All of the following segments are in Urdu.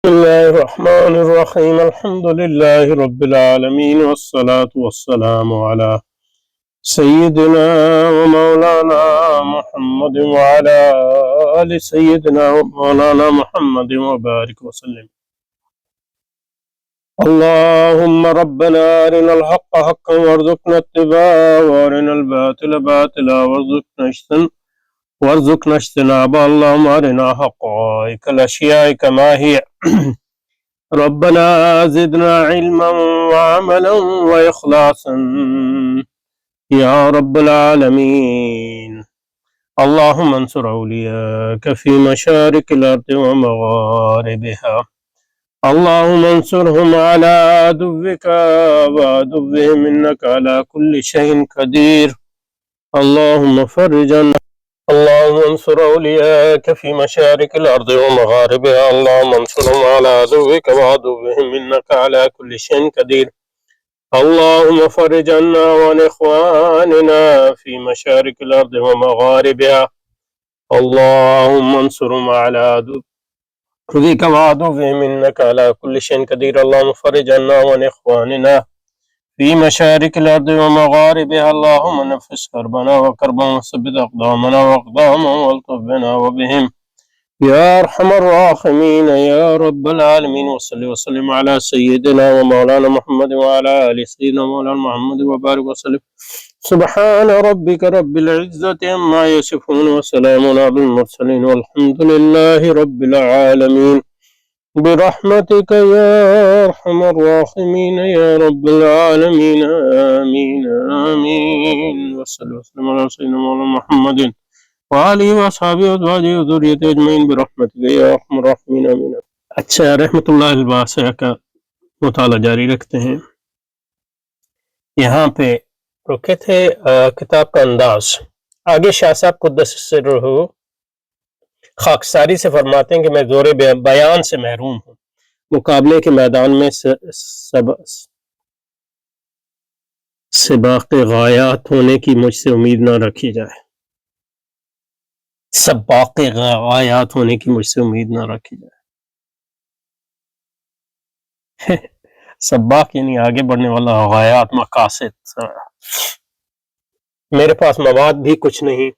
بسم الله الرحمن الرحيم الحمد لله رب العالمين والصلاة والسلام على سيدنا ومولانا محمد وعلى آل سيدنا ومولانا محمد وبارك وسلم. اللهم ربنا أرنا الحق حقا وارزقنا اتباعه وأرنا الباطل باطلا وارزقنا اجتنابه. اللهم أرنا حقائق الأشياء كما هي ربنا زدنا علما وعملا وإخلاصا يا رب العالمين. اللهم انصر أولياءك في مشارق الأرض ومغاربها. اللهم انصرهم على عدوك وعدوهم إنك على كل شيء قدير. اللهم فرج عنا. اللهم انصر أولياءك في مشارق الأرض ومغاربها. اللهم انصرهم على عدوك وعدوهم إنك على كل شيء قدير. اللهم فرج عنا وعن إخواننا في مشارق الأرض ومغاربها. اللهم انصرهم على عدوك وعدوهم إنك على كل شيء قدير. اللهم فرج عنا وعن إخواننا في مشارق الأرض ومغاربها. اللهم نفس كربنا وكربهم وثبت أقدامنا وأقدامهم والطف بنا وبهم يا أرحم الراحمين يا رب العالمين. وصل وسلم على سيدنا ومولانا محمد وعلى آل سيدنا مولانا محمد وبارك وسلم. سبحان ربك رب العزة عما يصفون وسلام على المرسلين والحمد لله رب العالمين برحمتك يا أرحم الراحمين يا رب العالمين. آمين آمين. وصلى وسلم على سيدنا مولانا محمد وآلہ وصحبہ وازواجہ وذریتہ اجمعین برحمتک یا ارحم الراحمین آمین. اچھا، رحمۃ اللہ الواسعہ کا مطالعہ جاری رکھتے ہیں. یہاں پہ رکے تھے کتاب کا انداز. آگے شاہ صاحب قدس سرہ خاکساری سے فرماتے ہیں کہ میں زور بیان سے محروم ہوں. مقابلے کے میدان میں سباق غایات ہونے کی مجھ سے امید نہ رکھی جائے. سباق غایات ہونے کی مجھ سے امید نہ رکھی جائے. سباق یعنی آگے بڑھنے والا، غایات مقاصد. میرے پاس مواد بھی کچھ نہیں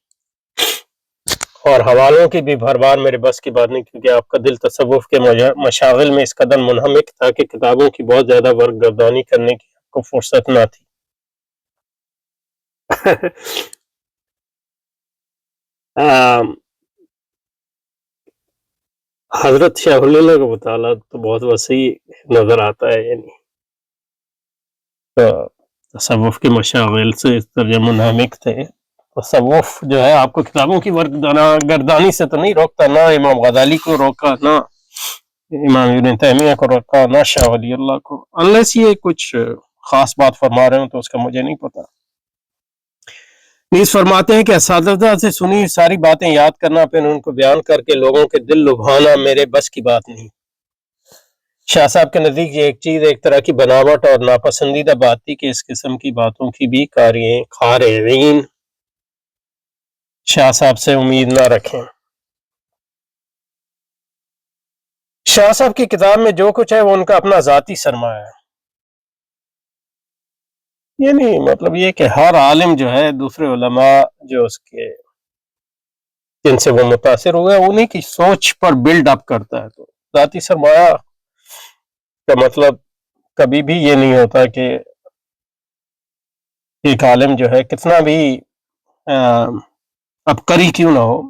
اور حوالوں کی بھی بھر بار میرے بس کی بات نہیں، کیونکہ آپ کا دل تصوف کے مشاغل میں اس قدر منہمک تھا کہ کتابوں کی بہت زیادہ ورق گردانی کرنے کی آپ کو فرصت نہ تھی. حضرت شاہ اللہ کا مطالعہ تو بہت وسیع نظر آتا ہے، یعنی تصوف کے مشاغل سے اس طرح منہمک تھے. تصوف جو ہے آپ کو کتابوں کی ورق گردانی سے تو نہیں روکتا، نہ امام غزالی کو روکا، نہ امام ابن تیمیہ کو روکا، نہ شاہ ولی اللہ کو، انلیس یہ کچھ خاص بات فرما رہے ہوں تو اس کا مجھے نہیں پتا. نیز فرماتے ہیں کہ اساتذہ سے سنی ساری باتیں یاد کرنا، پھر ان کو بیان کر کے لوگوں کے دل لبھانا میرے بس کی بات نہیں. شاہ صاحب کے نزدیک یہ ایک چیز ایک طرح کی بناوٹ اور ناپسندیدہ بات تھی کہ اس قسم کی باتوں کی بھی قارئین شاہ صاحب سے امید نہ رکھیں. شاہ صاحب کی کتاب میں جو کچھ ہے وہ ان کا اپنا ذاتی سرمایہ ہے. یعنی مطلب یہ کہ ہر عالم جو ہے دوسرے علماء جو اس کے جن سے وہ متاثر ہوئے انہیں کی سوچ پر بلڈ اپ کرتا ہے. تو ذاتی سرمایہ کا مطلب کبھی بھی یہ نہیں ہوتا کہ ایک عالم جو ہے کتنا بھی عبقری کیوں نہ ہو،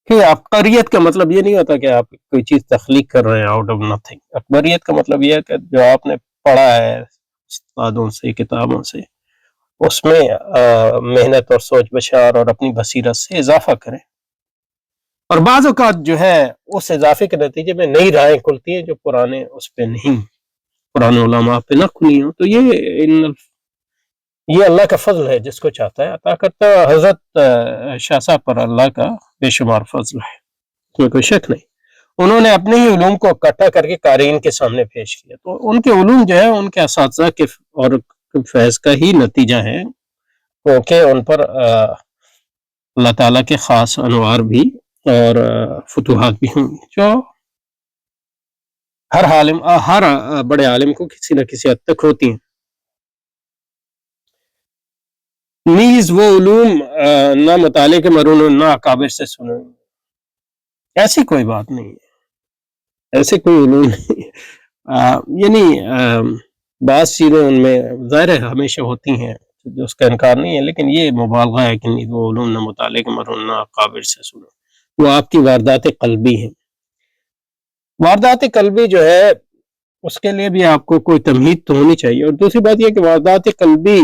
کہ عبقریت کا مطلب یہ نہیں ہوتا کہ آپ کوئی چیز تخلیق کر رہے ہیں آؤٹ آف نتھنگ. عبقریت کا مطلب یہ ہے کہ جو آپ نے پڑھا ہے استادوں سے، کتابوں سے، اس میں محنت اور سوچ بچار اور اپنی بصیرت سے اضافہ کریں. اور بعض اوقات جو ہے اس اضافے کے نتیجے میں نئی رائیں کھلتی ہیں جو پرانے اس پہ نہیں، پرانے علماء پہ نہ کھلی ہوں. تو یہ اللہ کا فضل ہے، جس کو چاہتا ہے عطا کرتا ہے. حضرت شاہ صاحب پر اللہ کا بے شمار فضل ہے، اس میں کوئی شک نہیں. انہوں نے اپنے ہی علوم کو اکٹھا کر کے قارئین کے سامنے پیش کیا. تو ان کے علوم جو ہے ان کے اساتذہ کے اور فیض کا ہی نتیجہ ہے، کیونکہ ان پر اللہ تعالیٰ کے خاص انوار بھی اور فتوحات بھی ہوں جو ہر بڑے عالم کو کسی نہ کسی حد تک ہوتی ہیں. نیز وہ علوم نہ مطالعے کے مرون نہ اکابر سے سنے. ایسی کوئی بات نہیں ہے، ایسے کوئی علوم نہیں. یعنی بعض چیزیں ان میں ظاہر ہے ہمیشہ ہوتی ہیں جو اس کا انکار نہیں ہے، لیکن یہ مبالغہ ہے کہ نیز وہ علوم نہ مطالعے کے مرون نہ اکابر سے سنے. وہ آپ کی واردات قلبی ہیں. واردات قلبی جو ہے اس کے لیے بھی آپ کو کوئی تمہید تو ہونی چاہیے. اور دوسری بات یہ کہ واردات قلبی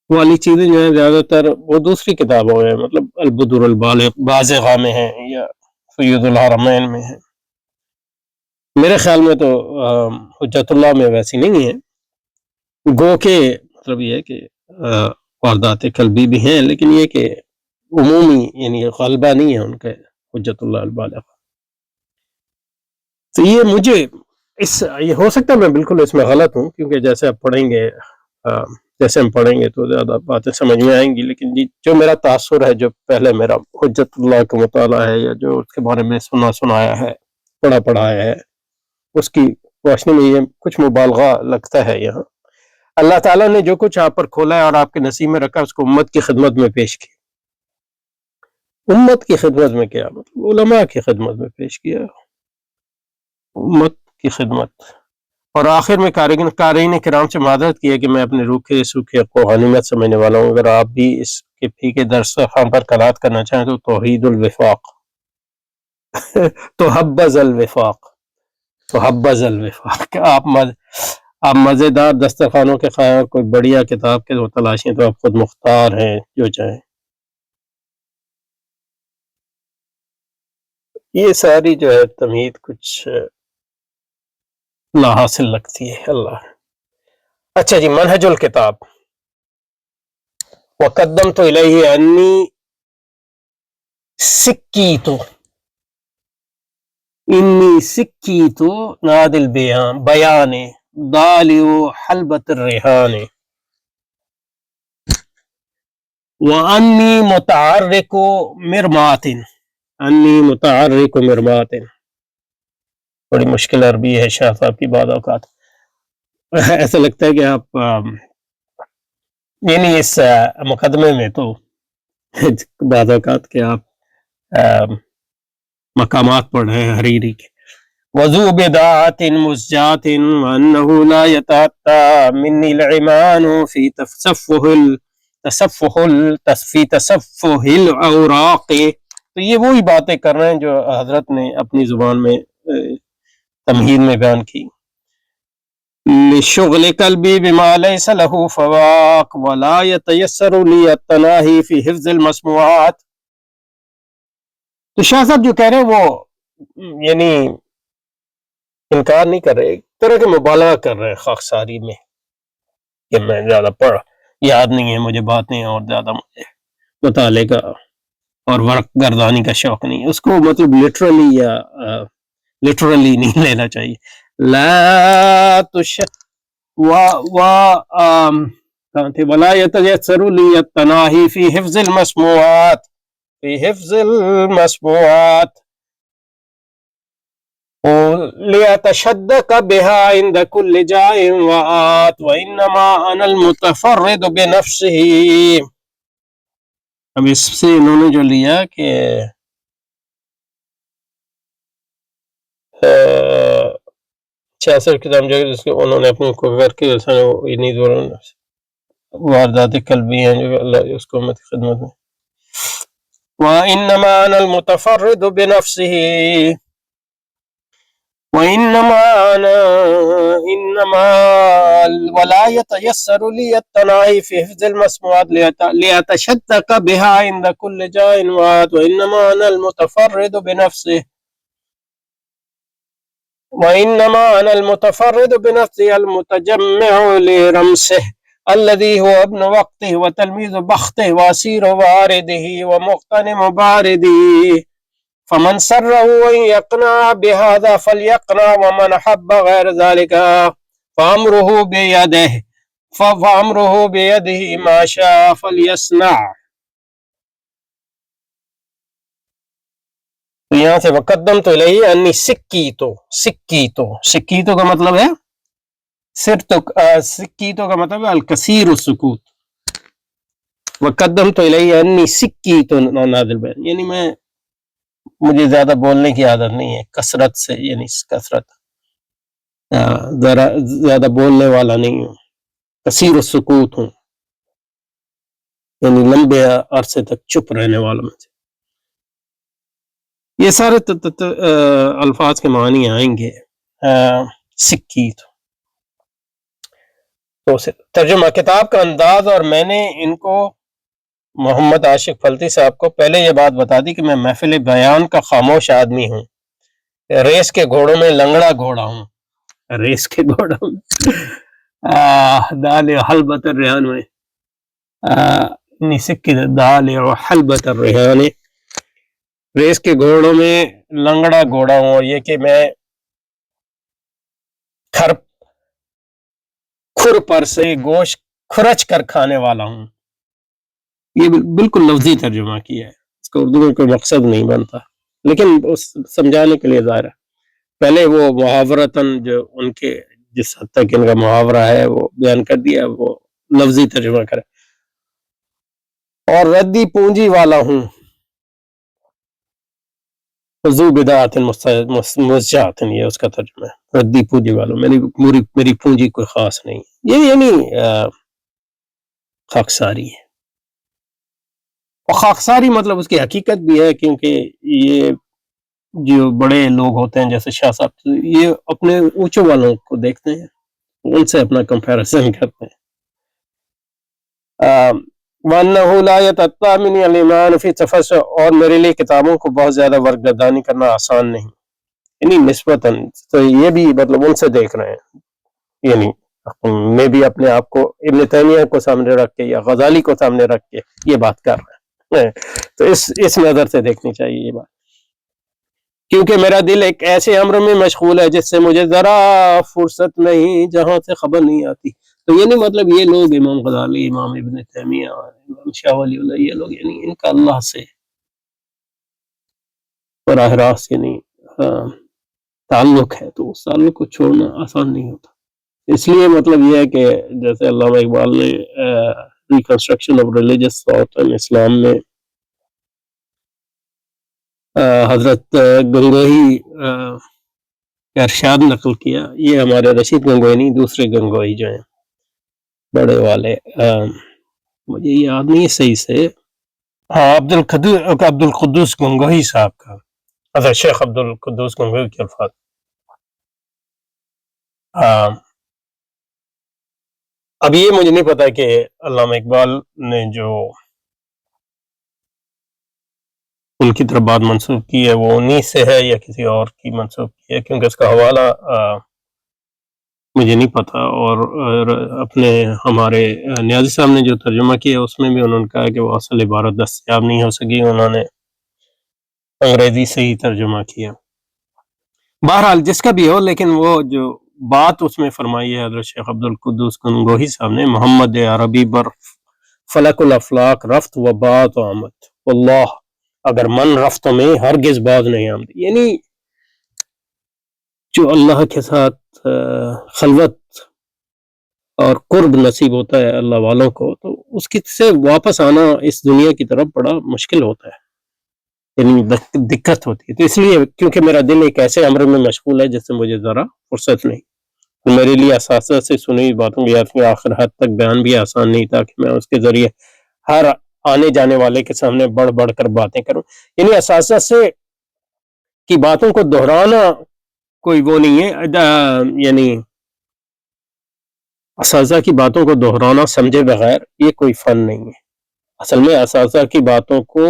والی چیزیں جو ہیں زیادہ تر وہ دوسری کتابوں میں، مطلب البدر البازغہ میں ہیں یا سید الحرمین میں ہیں. میرے خیال میں تو حجت اللہ میں ویسی نہیں ہے. گو کہ مطلب یہ ہے کہ واردات قلبی بھی ہیں، لیکن یہ کہ عمومی یعنی غالبہ نہیں ہے ان کے حجت اللہ البالغہ. تو یہ مجھے یہ ہو سکتا ہے میں بالکل اس میں غلط ہوں، کیونکہ جیسے آپ پڑھیں گے جیسے ہم پڑھیں گے تو زیادہ باتیں سمجھ میں آئیں گی. لیکن جو میرا تاثر ہے، جو پہلے میرا حجت اللہ کا مطالعہ ہے یا جو اس کے بارے میں سنایا ہے، پڑھایا ہے، اس کی روشنی میں یہ کچھ مبالغہ لگتا ہے. یہاں اللہ تعالیٰ نے جو کچھ آپ پر کھولا ہے اور آپ کے نصیب میں رکھا، اس کو امت کی خدمت میں پیش کیا. امت کی خدمت میں کیا مطلب علماء کی خدمت میں پیش کیا، امت کی خدمت. اور آخر میں قارئین کرام سے معذرت کی ہے کہ میں اپنے روکھے سوکھے کو غنیمت سمجھنے والا ہوں. اگر آپ بھی اس کے پھیکے دسترخوان پر قناعت کرنا چاہیں تو توحید الوفاق تحبذ الوفاق. آپ مزیدار دسترخوانوں کے خواہاں کوئی بڑھیا کتاب کے تلاشیں تو آپ خود مختار ہیں جو چاہیں. یہ ساری جو ہے تمہید کچھ لا حاصل لگتی ہے. اللہ اچھا جی، منہج الکتاب. وقدمت الیہ انی سکیت نادی البیان ضالع حلبۃ الریحان وانی متعرق مرمات. بڑی مشکل عربی ہے شاہ صاحب کی بعض اوقات. ایسا لگتا ہے کہ آپ یعنی اس مقدمے میں تو بعض اوقات کہ آپ مقامات پڑھ رہے ہیں حریری کے. وضو بداعت مزجات وانه لا يتعطى مني العمان في تصفح الاوراق. تو یہ وہی باتیں کر رہے ہیں جو حضرت نے اپنی زبان میں تمہید میں بیان کی. لشغل قلبی بما ليس له فواق ولا يتيسر لي التناهي في حفظ المسموعات. تو شاہ صاحب جو کہہ رہے ہیں وہ یعنی انکار نہیں کر رہے، ایک طرح کے مبالغہ کر رہے ہیں خاکساری میں کہ میں زیادہ یاد نہیں ہے مجھے باتیں، اور زیادہ مجھے مطالعے کا اور ورق گردانی کا شوق نہیں. اس کو مطلب لٹرلی نہیں لینا چاہیے. لا ولا يتيسر لي التناهي في حفظ المسموعات ليتشدق بها عند كل جاء وآت وإنما أنا المتفرد بنفسه. اب اس سے انہوں نے جو لیا کہ چھیاسٹھ کتاب جو جس کے انہوں نے اپنی کو کر کے واردات قلبی ہیں جو اللہ اس کو امت کی خدمت میں. وإنما أنا المتفرد بنفسه ولا يتيسر لي التناهي في حفظ المسموعات ليتشدق بها عند كل جاء وآت وإنما أنا المتفرد بنفسه المتجمع لرمسه الذي هو ابن وقته وتلميذ بخته وأسير وارده ومغتنم بارده. فمن سره أن يقنع بهذا فليقنع ومن حب غير ذلك فأمره بيده ما شاء فليصنع. یہاں سے وقدم تو الیہ انی سکیتو کا مطلب ہے سکیتو کا مطلب ہے الکثیر السکوت. وقدم تو الیہ انی سکیتو نادل بیان، یعنی مجھے زیادہ بولنے کی عادت نہیں ہے، کثرت سے، یعنی کثرت ذرا زیادہ بولنے والا نہیں ہوں، کثیر السکوت ہوں، یعنی لمبے عرصے تک چپ رہنے والا میں سے. یہ سارے الفاظ کے معنی آئیں گے. سکیت تو ترجمہ کتاب کا انداز، اور میں نے ان کو محمد عاشق فلتی صاحب کو پہلے یہ بات بتا دی کہ میں محفل بیان کا خاموش آدمی ہوں، ریس کے گھوڑوں میں لنگڑا گھوڑا ہوں. ریس کے گھوڑوں میں دال حلبت الریحان میں سکی دال حلبت الریحان، ریس کے گھوڑوں میں لنگڑا گھوڑا ہوں، اور یہ کہ میں کھر پر سے گوشت کھرچ کر کھانے والا ہوں. یہ بالکل لفظی ترجمہ کیا ہے، اس کو اردو میں کوئی مقصد نہیں بنتا، لیکن سمجھانے کے لیے ظاہر ہے. پہلے وہ محاورتاً جو ان کے جس حد تک ان کا محاورہ ہے وہ بیان کر دیا، وہ لفظی ترجمہ کرے. اور ردی پونجی والا ہوں، ذو بدعۃ مزجاۃ، یہ اس کا ترجمہ ہے، ردی پونجی والا ہوں، میری پونجی کوئی خاص نہیں، یعنی خاکساری ہے. اور خاکساری مطلب اس کی حقیقت بھی ہے، کیونکہ یہ جو بڑے لوگ ہوتے ہیں جیسے شاہ صاحب، یہ اپنے اونچوں والوں کو دیکھتے ہیں، ان سے اپنا کمپیریزن کرتے ہیں. وَأَنَّهُ لَا يَتَطَّمِنُ الْإِيمَانُ فِي تَفَسُّ، اور میرے لیے کتابوں کو بہت زیادہ ورگردانی کرنا آسان نہیں، یعنی نسبتاً. تو یہ بھی مطلب ان سے دیکھ رہے ہیں، یعنی میں بھی اپنے آپ کو ابن تیمیہ کو سامنے رکھ کے یا غزالی کو سامنے رکھ کے یہ بات کر رہے ہیں. تو اس نظر سے دیکھنی چاہیے یہ بات، کیونکہ میرا دل ایک ایسے امر میں مشغول ہے جس سے مجھے ذرا فرصت نہیں، جہاں سے خبر نہیں آتی. تو یعنی مطلب یہ لوگ امام غزالی، امام ابن تیمیہ، امام شاہ ولی اللہ، یہ لوگ یعنی ان کا اللہ سے براہ راست یعنی تعلق ہے، تو اس تعلق کو چھوڑنا آسان نہیں ہوتا. اس لیے مطلب یہ ہے کہ جیسے علامہ اقبال نے reconstruction of religious thought in Islam میں حضرت گنگوہی کا ارشاد نقل کیا. یہ ہمارے رشید گنگوہی نہیں، دوسرے گنگوہی جو ہیں بڑے والے، مجھے یاد نہیں صحیح سے، ہاں عبد القدوس گنگوہی صاحب کا، حضرت شیخ عبد القدوس گنگوہی کے الفاظ. اب یہ مجھے نہیں پتا کہ علامہ اقبال نے جو ان کی طرف بات منسوخ کی ہے وہ انہی سے ہے یا کسی اور کی منسوخ کی ہے، کیونکہ اس کا حوالہ مجھے نہیں پتا. اور اپنے ہمارے نیازی صاحب نے جو ترجمہ کیا اس میں بھی انہوں نے کہا کہ وہ اصل عبارت دستیاب نہیں ہو سکی، انہوں نے انگریزی سے ہی ترجمہ کیا. بہرحال جس کا بھی ہو، لیکن وہ جو بات اس میں فرمائی ہے حضرت شیخ عبد القدوس گنگوہی صاحب نے، محمد عربی بر فلک الافلاق رفت و بات و آمد، واللہ اگر من رفتوں میں ہرگز باز نہیں آمد. یعنی جو اللہ کے ساتھ خلوت اور قرب نصیب ہوتا ہے اللہ والوں کو، تو اس کی سے واپس آنا اس دنیا کی طرف بڑا مشکل ہوتا ہے، یعنی دقت ہوتی ہے. تو اس لیے کیونکہ میرا دل ایک ایسے امر میں مشغول ہے جس سے مجھے ذرا فرصت نہیں، تو میرے لیے اساتذہ سے سنی ہوئی باتوں کی آخر حد تک بیان بھی آسان نہیں تھا کہ میں اس کے ذریعے ہر آنے جانے والے کے سامنے بڑھ بڑھ کر باتیں کروں. یعنی اساتذہ سے کی باتوں کو دہرانا کوئی وہ نہیں ہے، یعنی اساتذہ کی باتوں کو دہرانا سمجھے بغیر یہ کوئی فن نہیں ہے. اصل میں اساتذہ کی باتوں کو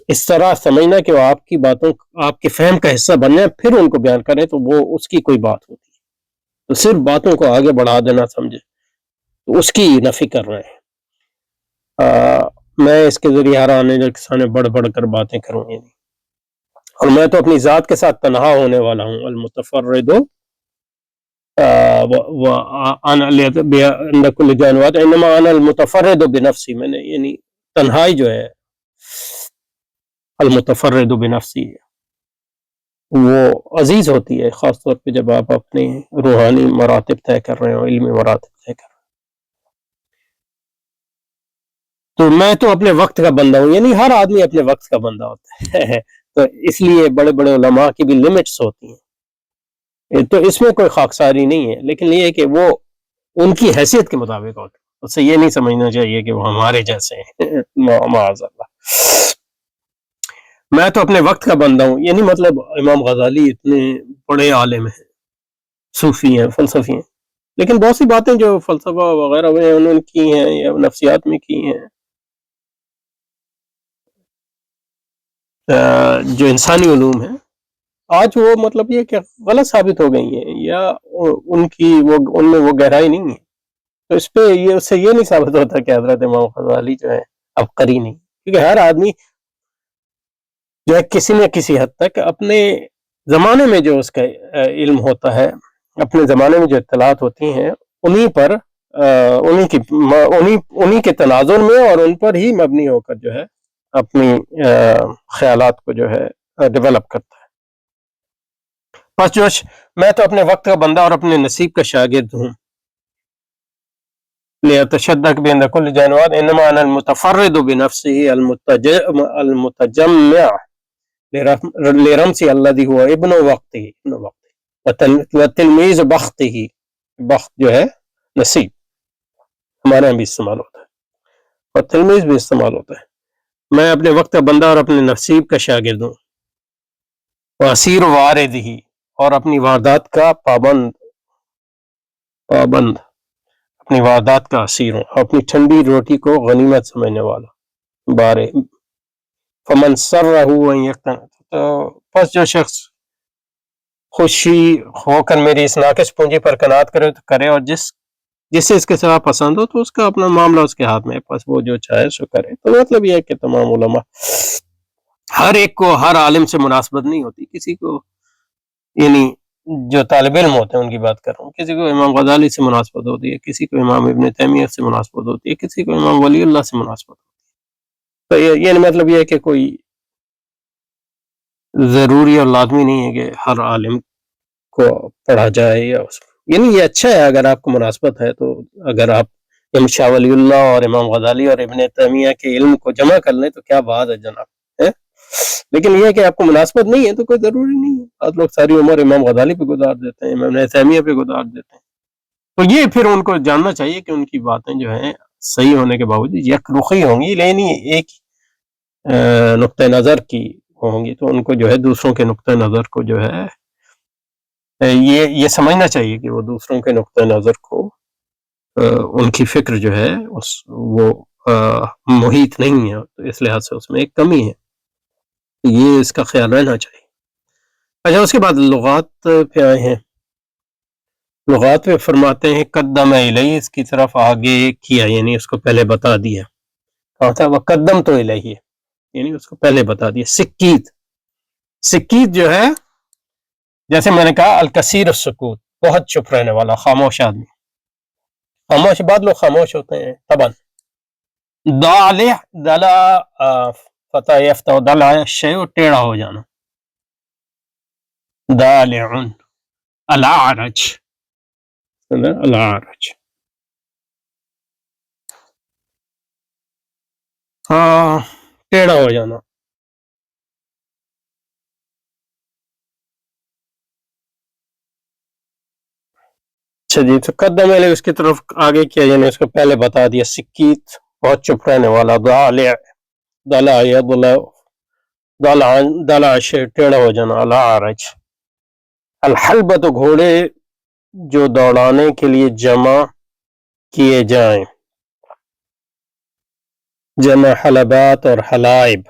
اس طرح سمجھنا کہ وہ آپ کی باتوں، آپ کے فہم کا حصہ بن جائیں پھر ان کو بیان کریں، تو وہ اس کی کوئی بات ہوتی ہے. تو صرف باتوں کو آگے بڑھا دینا سمجھے تو اس کی نفی کر رہے ہیں. میں اس کے ذریعے ہر آنے کے سامنے بڑھ بڑھ کر باتیں کروں گی، اور میں تو اپنی ذات کے ساتھ تنہا ہونے والا ہوں. المتفرد عند كل جانوات انما انا المتفرد بنفسی، میں نے یعنی تنہائی جو ہے المتفرد بنفسی، وہ عزیز ہوتی ہے خاص طور پہ جب آپ اپنے روحانی مراتب طے کر رہے ہو، علمی مراتب طے کر رہے ہو. تو میں تو اپنے وقت کا بندہ ہوں، یعنی ہر آدمی اپنے وقت کا بندہ ہوتا ہے تو اس لیے بڑے بڑے علماء کی بھی لمٹس ہوتی ہیں، تو اس میں کوئی خاکساری نہیں ہے، لیکن یہ ہے کہ وہ ان کی حیثیت کے مطابق ہوتے ہیں. اس سے یہ نہیں سمجھنا چاہیے کہ وہ ہمارے جیسے ہیں معاذ اللہ. میں تو اپنے وقت کا بندہ ہوں، یعنی مطلب امام غزالی اتنے بڑے عالم ہیں، صوفی ہیں، فلسفی ہیں، لیکن بہت سی باتیں جو فلسفہ وغیرہ میں انہوں نے کی ہیں یا نفسیات میں کی ہیں، جو انسانی علوم ہیں، آج وہ مطلب یہ کہ غلط ثابت ہو گئی ہیں یا ان میں وہ گہرائی نہیں ہے. تو اس پہ اس سے یہ نہیں ثابت ہوتا کہ حضرت امام غزالی جو ہے عبقری نہیں، کیونکہ ہر آدمی جو ہے کسی نہ کسی حد تک اپنے زمانے میں جو اس کا علم ہوتا ہے، اپنے زمانے میں جو اطلاعات ہوتی ہیں، انہی کے تناظر میں اور ان پر ہی مبنی ہو کر جو ہے اپنی خیالات کو جو ہے ڈیولپ کرتا ہے. بس جوش، میں تو اپنے وقت کا بندہ اور اپنے نصیب کا شاگرد ہوں. ليتشدق بين كل جانوات انما انا المتفرد بنفسه المتجمع لرمسي الذي هو ابن وقته والتلميذ بخته. بخت جو ہے نصیب، ہمارے یہاں بھی استعمال ہوتا ہے اور تلمیذ بھی استعمال ہوتا ہے. میں اپنے وقت کا بندہ اور اپنے نصیب کا شاگرد ہوں. واسیر وارد ہی، اور اپنی واردات کا پابند اپنی واردات کا اسیر ہوں، اپنی ٹھنڈی روٹی کو غنیمت سمجھنے والا بارے. فمن سرہ ان یقتن، تو پس جو شخص خوشی ہو کر میری اس ناقص پونجی پر قناعت کرے تو کرے، اور جس سے اس کے سوا پسند ہو تو اس کا اپنا معاملہ اس کے ہاتھ میں ہے، پس وہ جو چاہے سو کرے. تو مطلب یہ ہے کہ تمام علماء، ہر ایک کو ہر عالم سے مناسبت نہیں ہوتی. کسی کو، یعنی جو طالب علم ہوتے ہیں ان کی بات کر رہا ہوں، کسی کو امام غزالی سے مناسبت ہوتی ہے، کسی کو امام ابن تیمیہ سے مناسبت ہوتی ہے، کسی کو امام ولی اللہ سے مناسبت ہوتی ہے. تو یہ مطلب یہ ہے کہ کوئی ضروری اور لازمی نہیں ہے کہ ہر عالم کو پڑھا جائے، یا یعنی یہ اچھا ہے اگر آپ کو مناسبت ہے. تو اگر آپ امام شاہ ولی اللہ اور امام غزالی اور ابن تیمیہ کے علم کو جمع کر لیں تو کیا بات ہے جناب. لیکن یہ کہ آپ کو مناسبت نہیں ہے تو کوئی ضروری نہیں ہے. آج لوگ ساری عمر امام غزالی پہ گزار دیتے ہیں، امام تیمیہ پہ گزار دیتے ہیں. تو یہ پھر ان کو جاننا چاہیے کہ ان کی باتیں جو ہیں صحیح ہونے کے باوجود یک رخی ہوں گی، لیکن ایک نقطۂ نظر کی ہوں گی، تو ان کو جو ہے دوسروں کے نقطۂ نظر کو جو ہے یہ سمجھنا چاہیے کہ وہ دوسروں کے نقطۂ نظر کو ان کی فکر جو ہے وہ محیط نہیں ہے، تو اس لحاظ سے اس میں ایک کمی ہے. یہ اس کا خیال رہنا چاہیے. اچھا، اس کے بعد لغات پہ آئے ہیں. لغات پہ فرماتے ہیں قدم الیہ، اس کی طرف آگے کیا، یعنی اس کو پہلے بتا دیا. کہا تھا وقدم تو الیہ، یعنی اس کو پہلے بتا دیا. سکیت جو ہے، جیسے میں نے کہا الکثیر السکوت، بہت چپ رہنے والا، خاموش آدمی. خاموش، بعد لوگ خاموش ہوتے ہیں طبعا. دالع، دلا فتح یفتح، دلع شیء ٹیڑھا ہو جانا. دالع. الاعرج، الاعرج، ہاں، ٹیڑھا ہو جانا. اچھا جی، تو قدم علیہ اس کی طرف آگے کیا، یعنی اس کو پہلے بتا دیا. سکیت، بہت چپ رہنے والا. دالع، دلع یضلع، دلع شیء ٹیڑھا ہو جانا. الاعرج. الحلبۃ، گھوڑے جو دوڑانے کے لیے جمع کیے جائیں. جمع حلبات اور حلائب.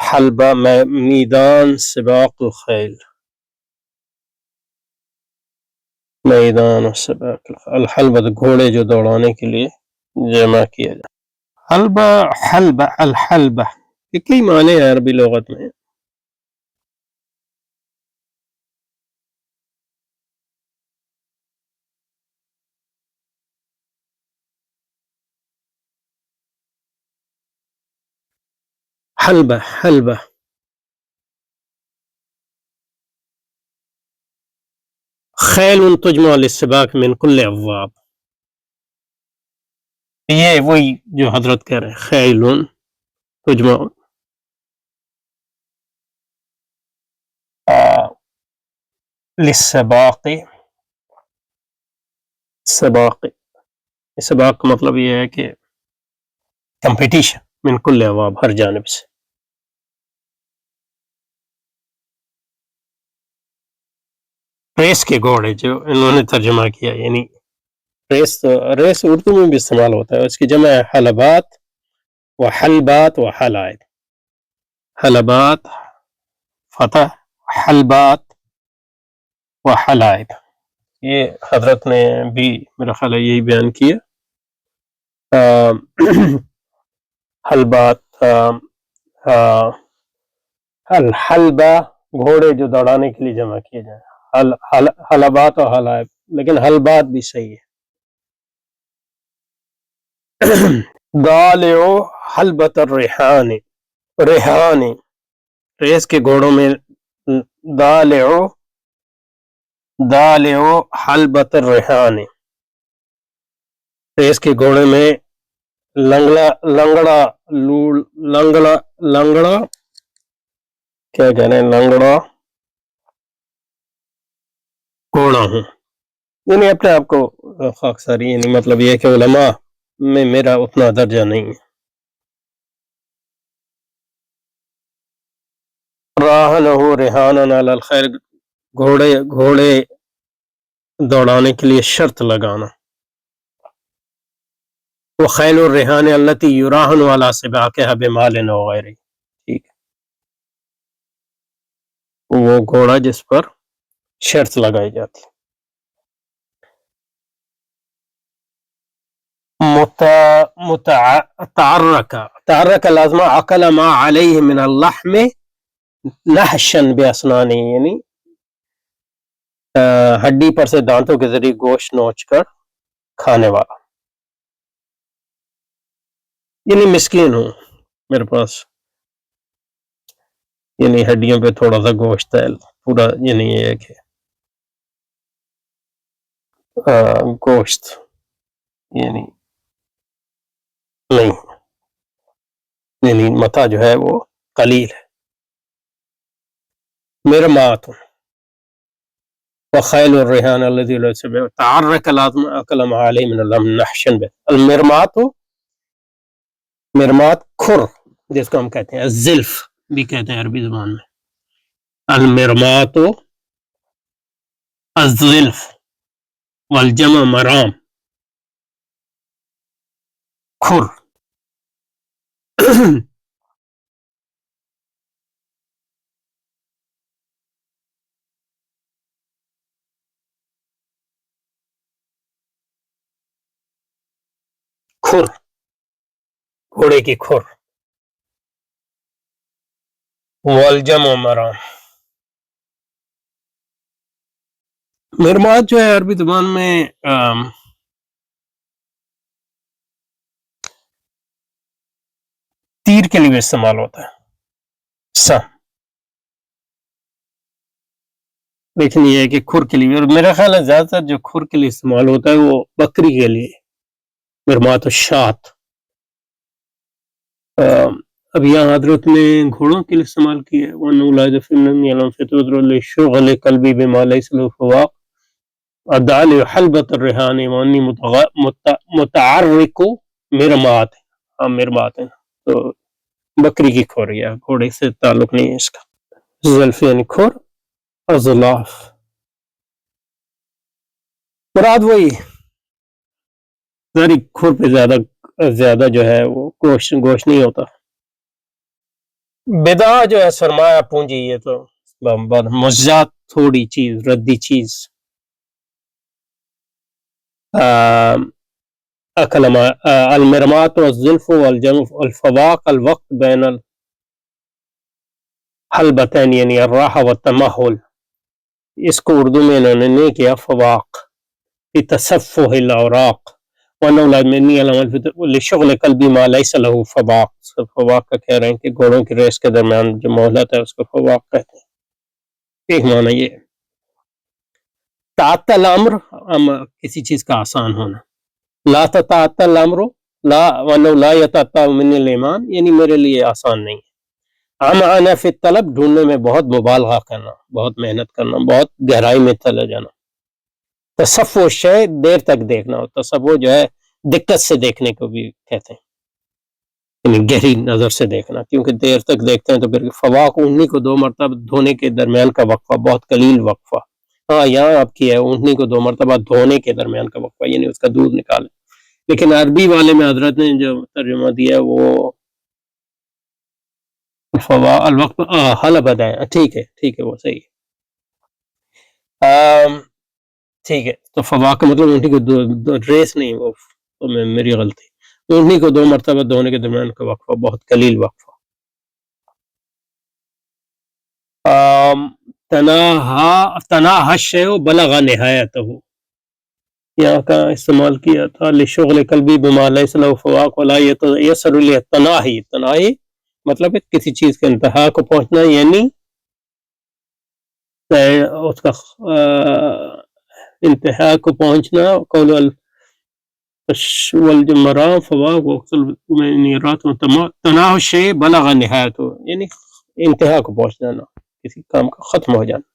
حلبہ میدان سباق الخیل، میدان سباق الحلبہ، گھوڑے جو دوڑانے کے لیے جمع کیا جائے. حلبہ الحلبہ، یہ کئی معنی ہیں عربی لغت میں. حلبہ خیل تجمع للسباق من کل ابواب، یہ وہی جو حضرت کہہ رہے ہیں، خیل تجمع للسباق، سباق کا مطلب یہ ہے کہ کمپٹیشن، من کل ابواب، ہر جانب سے. ریس کے گھوڑے جو انہوں نے ترجمہ کیا، یعنی ریس اردو میں بھی استعمال ہوتا ہے، اس کی جمع ہے حلبات و حلبات و حلائب. حلبات فتح، حلبات و حلائب، یہ حضرت نے بھی میرا خیال ہے یہی بیان کیا. حلبات، الحلبہ گھوڑے جو دوڑانے کے لیے جمع کیے جائیں، حلبات و حلائب، لیکن حلبات بھی صحیح ہے. ضالع حلبۃ الریحان، ریحان، ریس کے گھوڑوں میں ضالع حلبۃ الریحان، ریس کے گھوڑے میں لنگڑا کیا کہہ رہے ہیں، لنگڑا گھوڑا ہوں. یعنی اپنے آپ کو خاکساری، یعنی مطلب یہ کہ علماء میں میرا اتنا درجہ نہیں ہے. راہنہ ریحانا علی الخیر، گھوڑے دوڑانے کے لیے شرط لگانا. وخیل الریحان التی یراہن علی سباقها بمال وغیرہ، ٹھیک، وہ گھوڑا جس پر شرط لگائی جاتی. تعرک لازمہ عقل ما علیہ من اللحم نحشن باسنانی، یعنی ہڈی پر سے دانتوں کے ذریعے گوشت نوچ کر کھانے والا. یعنی مسکین ہوں، میرے پاس یعنی ہڈیوں پہ تھوڑا سا گوشت ہے، پورا یعنی یہ ہے کہ گوشت یعنی نہیں، یعنی متع جو ہے وہ قلیل ہے. مرمات وخیل الریحان الذی تعرک لازم عقل ما علیہ من اللحم نحشن بہ. المرمات، مرمات کھر جس کو ہم کہتے ہیں، الزلف بھی کہتے ہیں عربی زبان میں. المرمات الزلف والجمع مرام، کھر. کھر، گھوڑے کی کھر. والجمع مرام، مرمات جو ہے عربی زبان میں تیر کے لیے بھی استعمال ہوتا ہے، سم، لیکن یہ ہے کہ کھر کے لیے، اور میرا خیال ہے زیادہ تر جو کھر کے لیے استعمال ہوتا ہے وہ بکری کے لیے، مرمات الشات. اب یہاں حضرت نے گھوڑوں کے لیے استعمال کیا ہے. وَأَنَّهُ لَا يَدْفِنَّنِّ عَلَى فِطْرَةِ لِشُغْلِ قَلْبِي بِمَا لَيْسَ لَهُ فَوَاقٍ الدَّالِعُ حَلْبَةَ الرِّهَانِ وَأَنِّي مُتَعَرِّقُ مرمات، مرمات ہے تو بکری کی کھر، یا گھوڑے سے تعلق نہیں ہے اس کا. زلف یعنی کھر، اور زلاف مراد وہی ذری کھر پہ زیادہ جو ہے وہ گوشت نہیں ہوتا. بدا جو ہے سرمایہ پونجی، یہ تو مزات تھوڑی چیز، ردی چیز. المرمات والزلف والجنف الفواق الوقت بین الحلبتین، یعنی الراحہ والتمہل. اس کو اردو میں انہوں نے نہیں کیا فواق، تصفح الاوراق وَأَنَّهُ لَا يَمِنِّي عَلَى الْفِطْرِ لِشُغْلِ قَلْبِي مَا لَيْسَ لَهُ فَوَاقٌ. فواق کا کہہ رہے ہیں کہ گھوڑوں کی ریس کے درمیان جو مہلت ہے اس کو فواق کہتے ہیں. ایک معنی یہ ہے. تعطل امر کسی چیز کا آسان ہونا. لا تتعطل الامر لا وَأَنَّهُ لَا يَتَعَطَّلُ مِنِّي الْإِيمَانُ یعنی میرے لیے آسان نہیں ہے. عَمْعَنَ فِي الطلب ڈھونڈنے میں بہت مبالغہ کرنا، بہت محنت کرنا، بہت گہرائی میں چلے جانا. تصفو شے دیر تک دیکھنا، اور تصفو جو ہے دقت سے دیکھنے کو بھی کہتے ہیں، یعنی گہری نظر سے دیکھنا، کیونکہ دیر تک دیکھتے ہیں تو پھر فواق اونٹنی کو 2 مرتبہ دھونے کے درمیان کا وقفہ بہت قلیل وقفہ. ہاں یہاں آپ کی ہے اونٹنی کو 2 مرتبہ دھونے کے درمیان کا وقفہ، یعنی اس کا دودھ نکالیں. لیکن عربی والے میں حضرت نے جو ترجمہ دیا وہ الوقت حل بدائے. ٹھیک ہے وہ صحیح ہے. ٹھیک ہے، تو فوا کا مطلب اونٹنی کو ریس نہیں، وہ میری غلطی. اونٹنی کو 2 مرتبہ دھونے کے درمیان کا وقفہ بہت قلیل وقفہ. تناہا الشیء بلغ نہایتہ، یہاں کا استعمال کیا تھا لشغل قلبی بما لیس له فواق ولا یسر لی تناہی. تناہی مطلب ہے کسی چیز کے انتہا کو پہنچنا، یعنی اس کا انتہا کو پہنچنا. قول والجمران فواق وقت تناہ الشیء بلغ نہایتہ یعنی انتہا کو پہنچنا، کسی کام کا ختم ہو جانا.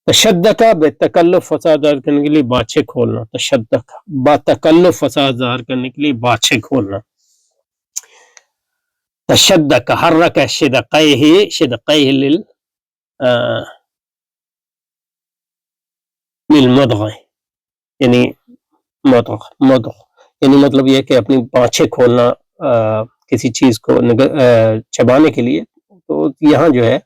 تشدد بے تکلف فساد ظاہر کرنے کے لیے باچھے کھولنا. تشدد با تکلف فساد ظاہر کرنے کے لیے باچھے کھولنا. تشدد حرک شدقیہ للمضغ یعنی مضغ یعنی مطلب یہ کہ اپنی باچھے کھولنا کسی چیز کو چبانے کے لیے. تو یہاں جو ہے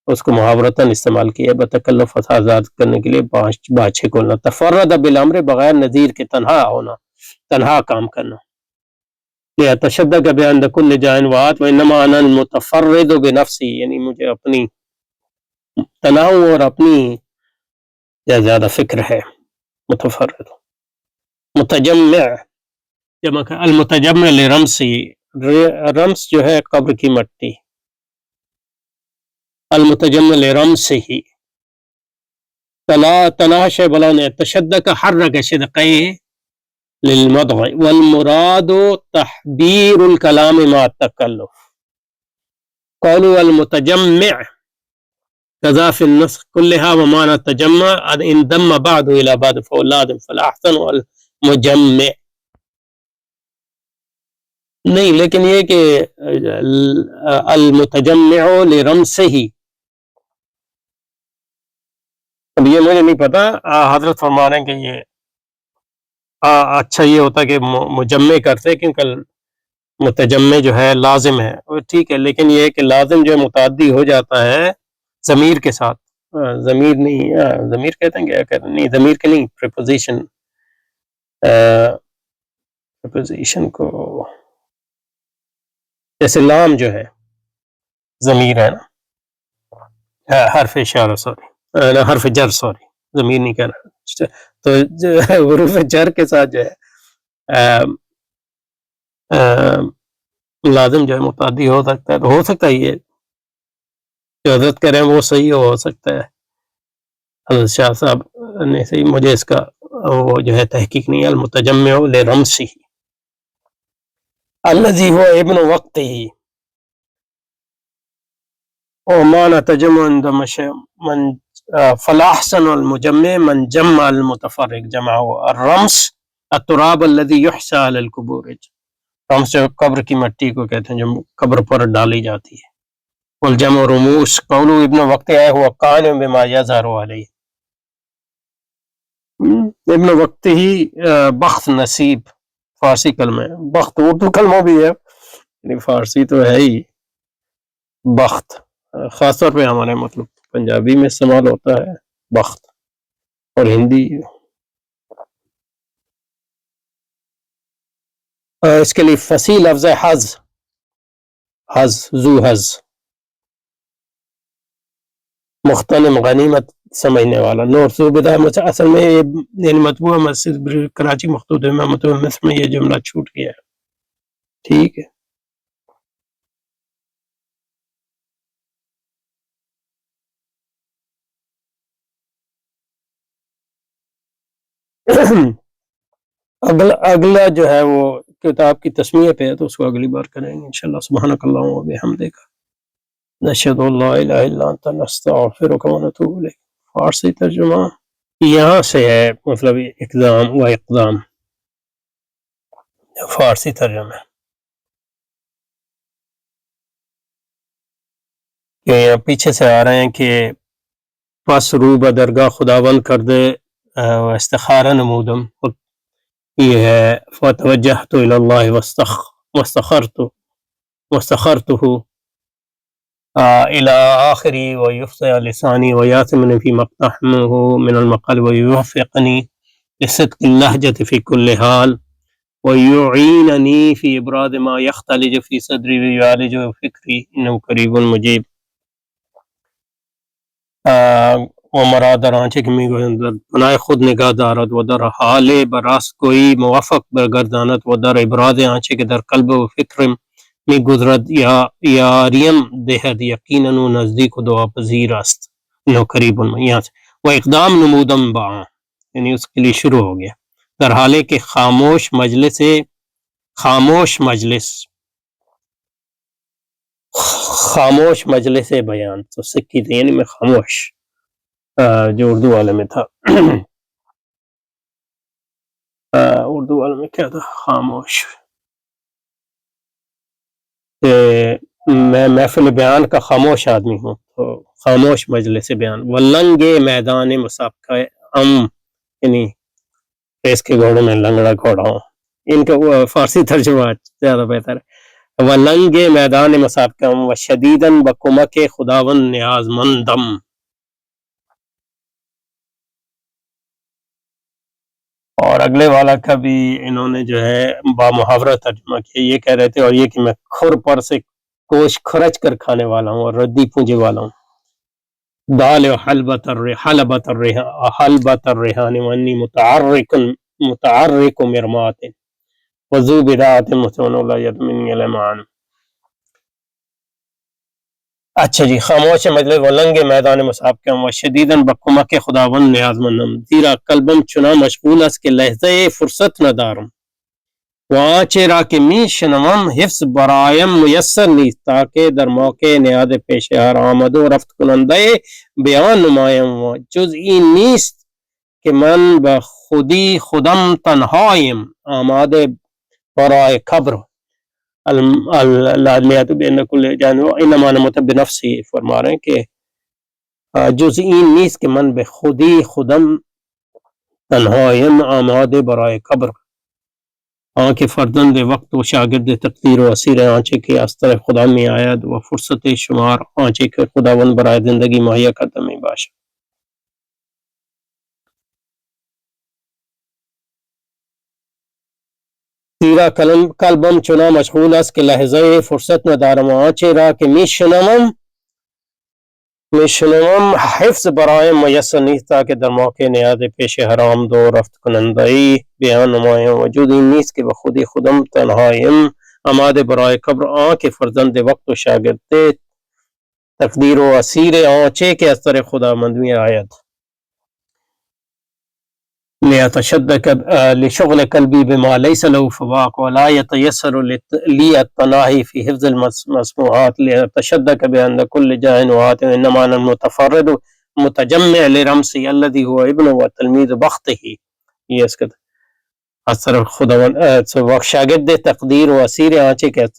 اس کو محاورتاً استعمال کیا ہے بتکلف فساد کرنے کے لیے باچھے کھولنا. تفرد بالامر بغیر نظیر کے تنہا ہونا، تنہا کام کرنا. یا تشدد بیان کل جائن وات وانما انا المتفرد بنفسی یعنی مجھے اپنی تناؤ اور اپنی زیادہ فکر ہے. متفرد. متجمع جمع المتجمع لرمسی، رمس جو ہے قبر کی مٹی. المتجمع لرمسه تناش بلان تشدد حرك شدقيه للمضغ والمراد تحبير الكلام مع التكلف. قالوا المتجمع كذا في النسخ كلها ومعنى التجمع انضم بعض الى بعض فهو لازم فالاحسن والمجمع. نہیں لیکن یہ کہ المتجمع لرمسه اب یہ مجھے نہیں پتا. حضرت فرما رہے ہیں کہ یہ اچھا یہ ہوتا کہ مجمع کرتے کیونکہ متجمع جو ہے لازم ہے. ٹھیک ہے، لیکن یہ کہ لازم جو متعدی ہو جاتا ہے ضمیر کے ساتھ. ضمیر نہیں، ضمیر کہتے ہیں کیا کہتے ہیں، نہیں ضمیر کے نہیں، پریپوزیشن کو جیسے لام جو ہے ضمیر ہے نا، حرف اشارہ سوری حرف جر سوری ضمیر نہیں کہنا. تو حروف جر کے ساتھ جو ہے لازم جو ہے متعدی ہو سکتا ہے. تو ہو سکتا ہے یہ جو حضرت کہہ رہے ہیں وہ صحیح ہو سکتا ہے. حضرت شاہ صاحب نے صحیح، مجھے اس کا وہ جو ہے تحقیق نہیں ہے. المتجمع لرمسی الذي هو ابن وقته ومعنى تجمع عند من فلاحسن المجمع من جمع المتفرق جمعه. الرمس التراب الذي يحسى على القبور، رمس جو قبر کی مٹی کو کہتے ہیں جو قبر پر ڈالی جاتی ہے. والجمع رموس قول ابن وقته هو قائم بما يظهر عليه. ابن وقته بخت نصیب فارسی کلمہ ہے، بخت اردو کلمہ بھی ہے یعنی فارسی تو ہے ہی. بخت خاص طور پہ ہمارے مطلب پنجابی میں استعمال ہوتا ہے بخت، اور ہندی اس کے لیے فصیح لفظ حظ ذو حظ. مغتنم غنیمت سمجھنے والا نور صوبیدہ اصل میں یعنی مطبوعہ مسجد کراچی مخطوط امامۃ مصر میں یہ جملہ چھوٹ گیا ہے. ٹھیک ہے. اگلا جو ہے وہ کتاب کی تسمیہ پہ ہے تو اس کو اگلی بار کریں گے انشاءاللہ. سبحانک اللہم و بحمدک نشہد ان لا الہ الا انت نستغفرک و نتوب الیک. فارسی ترجمہ یہاں سے ہے، مطلب اقدام و اقدام فارسی ترجمہ کہ یہاں پیچھے سے آ رہے ہیں کہ پس رو بدرگاہ خداوند کر دے استخارہ نمودم. یہ ہے فتوجہت الی اللہ واستخرته الى آخری ویفتح لسانی ویاتمنی فی مقتحمه من المقال ویوفقنی لصدق اللہجة فی کل حال ویعیننی فی ابراد ما یختلج فی صدری ویعالج فکری انہو قریب مجیب. و مراد رانچے کہ می پناہ خود نگاہ دارد و در حال براست کوئی موافق برگردانت و در ابراد آنچے کہ در قلب و فکر می گزرد یا یاریم دہد یقیناً و نزدیک و دعا پذیر است انہو قریب یہاں سے. و اقدام نمودم با یعنی اس کے لیے شروع ہو گیا در حالے کہ خاموش مجلس بیان تو سکی تھی یعنی میں خاموش جو اردو والے میں تھا اردو والے میں کیا تھا خاموش میں محفل بیان کا خاموش آدمی ہوں تو خاموش مجلس بیان. ولنگ میدان مسابقہ یعنی ریس کے گھوڑوں میں لنگڑا گھوڑا ہوں. ان کا فارسی ترجمہ زیادہ بہتر ہے. ولنگ میدان مسابقہ و شدیداً بکمک خداوند نیاز مندم. اور اگلے والا کا بھی انہوں نے جو ہے با محاورہ ترجمہ کیا. یہ کہہ رہے تھے اور یہ کہ میں کھر پر سے کوش کھرچ کر کھانے والا ہوں اور ردی پونجے والا ہوں. دال حلبت الریحان وانی متعرق مرمات وضو بدعات متون لا یدمنی المان. اچھا جی. خاموش مجلس ولنگ میدان مسابقہ و شدیداً بکمک خداوند نیاز مندم زیرا قلبم چنا مشغول است کہ لحظه فرصت ندارم و آنچه را که می شنوم حفظ برایم میسر نیست تاکہ در موقع نیاد پیش هر آمد و رفت کننده بیان نمایم و جز این نیست که من به خودی خودم تنهایم آماده برای قبر العدلیات بین کل جانب انما نمت بنفسی. فرما رہے ہیں کہ جز این نیست کہ من به خودی خودم تنهایم آماده برای قبر آنکه فرزند وقت و شاگرد تقدیر و اسیر آنچه که از طرف خدا می آید و فرصت شمار آنچه که خداوند برای زندگی مهیا کرده می باشد. زیرا قلبم چنا مشغول است که لحظه فرصت ندارم و آنچه را که می شنوم حفظ برایم میسر نیست تاکہ در موقع نیاد پیش حرام دو رفت کننده‌ای بیان نمایم. وجود این نیست که به خودی خودم تنهایم آماده برای قبر آنکه فرزند وقت و شاگرد تقدیر و اسیر آنچه که از طرف خداوند می آید لیتشدد لشغل قلبی بما لیس له فواق ولا يتيسر لي التناهي في حفظ المسموعات لیتشدد بأن كل جاهل وآتم انما أنا المتفرد متجمع لرمسی الذي هو ابن و تلمید بخته. یہ اس کا از طرف خداوند شاگرد تقدیر و اسیر آنچه که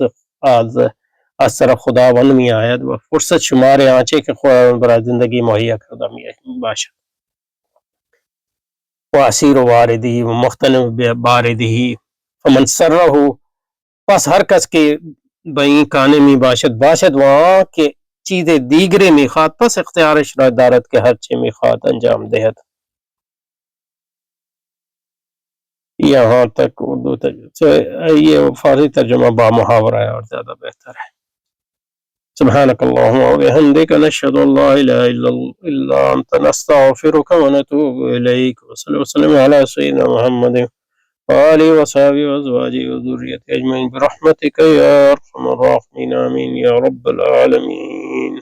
از طرف خداوند می آید و فرصت شمار آنچه که خداوند برای زندگی مهیا کرده می باشد. و اسیر واردی و مختلف باردی فمن سرہ پس ہر کس کے بئیں کانے میں باشد وہاں کے چیزیں دیگرے میخات پس اختیار شرائط دارت کے ہر چے میخات انجام دہد. یہاں تک اردو ترجمہ یہ فارسی ترجمہ با محاورہ ہے اور زیادہ بہتر ہے. سبحانك اللهم وبحمدك نشهد أن لا إله إلا أنت نستغفرك ونتوب إليك وصلى وسلم على سيدنا محمد وآله وصحبه وأزواجه وذريته أجمعين برحمتك يا أرحم الراحمين آمين يا رب العالمين.